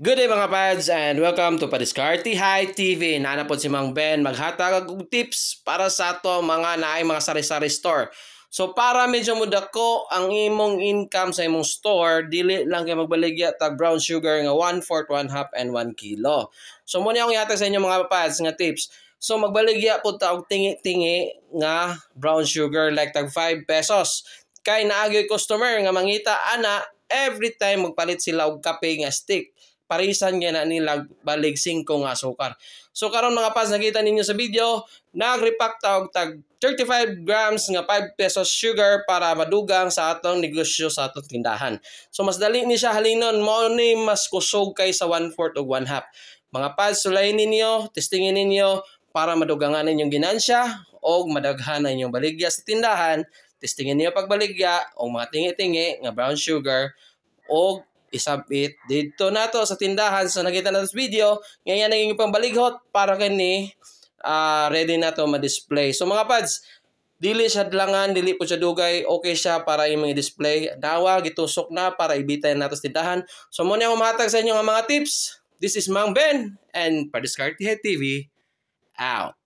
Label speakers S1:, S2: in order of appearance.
S1: Good day mga pads and welcome to Padiskarte High TV. Naanapod si Mang Ben maghatag og tips para sa ato mga naay mga sari-sari store. So para medyo mudako ang imong income sa imong store, dili lang kay magbaligya tag brown sugar nga 1/4, 1/2 and 1 kilo. So mo ni akong yatag sa inyo mga pads nga tips. So magbaligya pud ta og tingi-tingi nga brown sugar like tag 5 pesos. Kay naagyoy customer nga mangita ana every time magpalit sila og kape nga stick. Parisan nga na nila balig 5 nga asukar. So karon mga pads, nakita ninyo sa video, nag-repack ta og tag 35 grams nga 5 pesos sugar para madugang sa atong negosyo sa atong tindahan. So mas dali ni siya halinon, mo ni mas kusog kay sa 1/4 ug 1/2. Mga pads, sulayin ninyo, testingin ninyo para madugangan ninyong ginansya o madaghan na inyong baligya sa tindahan. Testingin niyo pagbaligya o mga tingi-tingi nga brown sugar o isabit dito nato sa tindahan. So nakita nato sa video, ngayon naging pambalighot para kani ready na to ma-display. So mga pads, dili siya dlangan, dili po siya dugay, okay siya para imong i-display. Nawa gitusok na para ibitay nato sa tindahan. So mo ni ako mahatag sa inyo nga mga tips. This is Mang Ben and Padiskarte TV out.